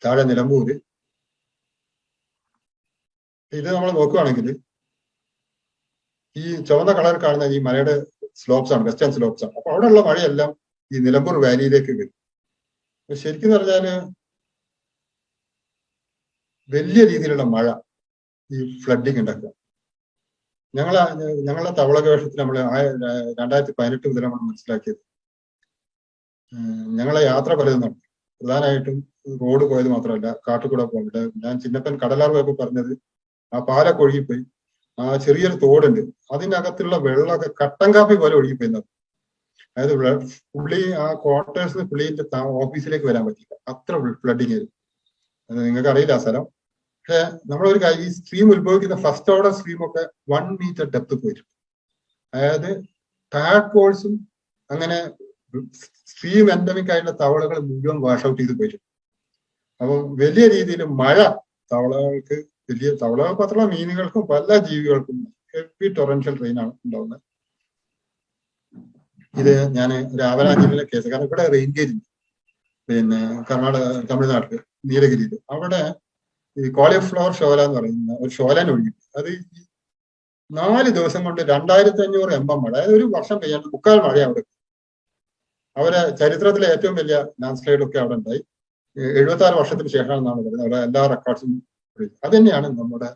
താഴെ നിലമ്പൂര്. ഇത് നമ്മൾ നോക്കുകയാണെങ്കിൽ ഈ ചുവന്ന കളർ കാണുന്ന ഈ മലയുടെ സ്ലോപ്സ് ആണ്, വെസ്റ്റേൺ സ്ലോപ്സ് ആണ്. അപ്പൊ അവിടെയുള്ള മഴയെല്ലാം ഈ നിലമ്പൂർ വാലിയിലേക്ക് വരും. ശരിക്കും പറഞ്ഞാല് വലിയ രീതിയിലുള്ള മഴ ഈ ഫ്ലഡിങ് ഉണ്ടാക്കുക. ഞങ്ങളുടെ തവള ഗവേഷണത്തിൽ നമ്മൾ 2018 മുതൽ നമ്മൾ മനസ്സിലാക്കിയത്, ഞങ്ങളെ യാത്ര പലതും നടന്നു. പ്രധാനമായിട്ടും റോഡ് പോയത് മാത്രമല്ല, കാട്ടുകൂടെ പോകുന്നുണ്ട്. ഞാൻ ചിന്നപ്പൻ കടലാർ പോയപ്പോൾ പറഞ്ഞത് ആ പാലൊക്കെ ഒഴുകിപ്പോയി. ആ ചെറിയൊരു തോടുണ്ട്, അതിനകത്തുള്ള വെള്ളമൊക്കെ കട്ടൻ കാപ്പി പോലെ ഒഴുകിപ്പോയിരുന്നത്. അതായത് പുള്ളി ആ ക്വാർട്ടേഴ്സിന് പുള്ളിന്റെ ഓഫീസിലേക്ക് വരാൻ പറ്റില്ല, അത്ര ഫ്ലഡിങ് ആയിരുന്നു. അത് നിങ്ങൾക്ക് അറിയില്ല ആ സ്ഥലം. പക്ഷെ നമ്മളൊരു കാര്യം, ഈ സ്ട്രീം ഉത്ഭവിക്കുന്ന ഫസ്റ്റ് ഓർഡർ സ്ട്രീം ഒക്കെ 1 മീറ്റർ ഡെപ്ത് പോയിട്ടുണ്ട്. അതായത് ടാഡ് പോൾസും അങ്ങനെ സ്ട്രീം എൻഡമിക് ആയിട്ടുള്ള തവളകൾ മുഴുവൻ വാഷ് ഔട്ട് ചെയ്ത് പോയിട്ടുണ്ട്. അപ്പം വലിയ രീതിയിൽ മഴ തവളകൾക്ക്, വലിയ തവളകൾക്ക് മാത്രമല്ല മീനുകൾക്കും പല ജീവികൾക്കും ഹെവി ടൊറൻഷ്യൽ റെയിൻ ആണ് ഉണ്ടാവുന്നത്. ഇത് ഞാൻ ഒരു ആവലാഞ്ചിലെ കേസ്, കാരണം ഇവിടെ റെയിൻ ഗേജ് ഉണ്ട്. പിന്നെ തമിഴ്നാട്ടില് നീലഗിരിയിൽ. അവിടെ ഈ കോളിഫ്ലവർ ഷോല എന്ന് പറയുന്ന ഒരു ഷോലൻ ഒഴുകി. അത് 4 ദിവസം കൊണ്ട് 2500 mm മഴ, അതായത് ഒരു വർഷം പെയ്യാണ്ട് 3/4 മഴ അവിടെ. അവരെ ചരിത്രത്തിലെ ഏറ്റവും വലിയ ലാൻഡ് സ്ലൈഡ് ഒക്കെ അവിടെ ഉണ്ടായി. 76 വർഷത്തിന് ശേഷമാണെന്നാണ് പറയുന്നത്. അവിടെ എല്ലാ റെക്കോർഡ്സും അത് തന്നെയാണ് നമ്മുടെ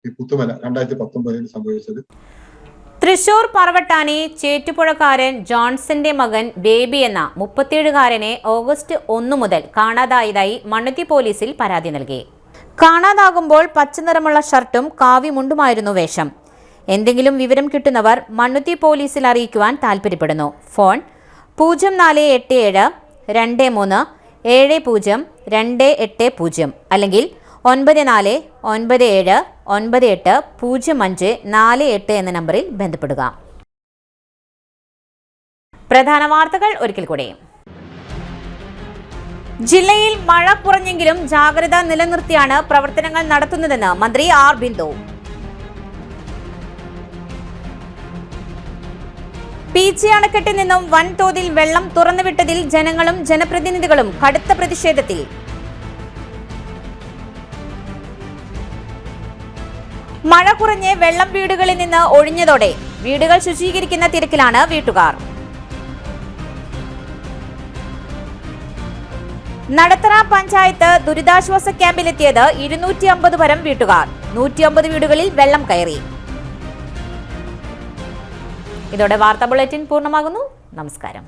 ഈ പുത്തുമല 2019 സംഭവിച്ചത്. തൃശൂർ പറവട്ടാനി ചേറ്റുപുഴക്കാരൻ ജോൺസന്റെ മകൻ ബേബി എന്ന 37-കാരനെ ഓഗസ്റ്റ് 1 മുതൽ കാണാതായതായി മണ്ണുത്തി പോലീസിൽ പരാതി നൽകി. കാണാതാകുമ്പോൾ പച്ചനിറമുള്ള ഷർട്ടും കാവി മുണ്ടുമായിരുന്നു വേഷം. എന്തെങ്കിലും വിവരം കിട്ടുന്നവർ മണ്ണുത്തി പോലീസിൽ അറിയിക്കുവാൻ താൽപ്പര്യപ്പെടുന്നു. ഫോൺ 0487 23 70 അല്ലെങ്കിൽ 9497 98 05 48 എന്ന നമ്പറിൽ ബന്ധപ്പെടുക. പ്രധാന വാർത്തകൾ ഒരിക്കൽ കൂടി. ജില്ലയിൽ മഴ കുറഞ്ഞെങ്കിലും ജാഗ്രത നിലനിർത്തിയാണ് പ്രവർത്തനങ്ങൾ നടത്തുന്നതെന്ന് മന്ത്രി ആർ ബിന്ദു. പീച്ചി അണക്കെട്ടിൽ നിന്നും വൻതോതിൽ വെള്ളം തുറന്നുവിട്ടതിൽ ജനങ്ങളും ജനപ്രതിനിധികളും കടുത്ത പ്രതിഷേധത്തിൽ. മഴ കുറഞ്ഞ് വെള്ളം വീടുകളിൽ നിന്ന് ഒഴിഞ്ഞതോടെ വീടുകൾ ശുചീകരിക്കുന്ന തിരക്കിലാണ് വീട്ടുകാർ. നടത്തറ പഞ്ചായത്ത് ദുരിതാശ്വാസ ക്യാമ്പിലെത്തിയത് 250 പരം വീട്ടുകാർ. 150 വീടുകളിൽ വെള്ളം കയറി. ഇതോടെ വാർത്താ ബുള്ളറ്റിൻ പൂർണ്ണമാകുന്നു. നമസ്കാരം.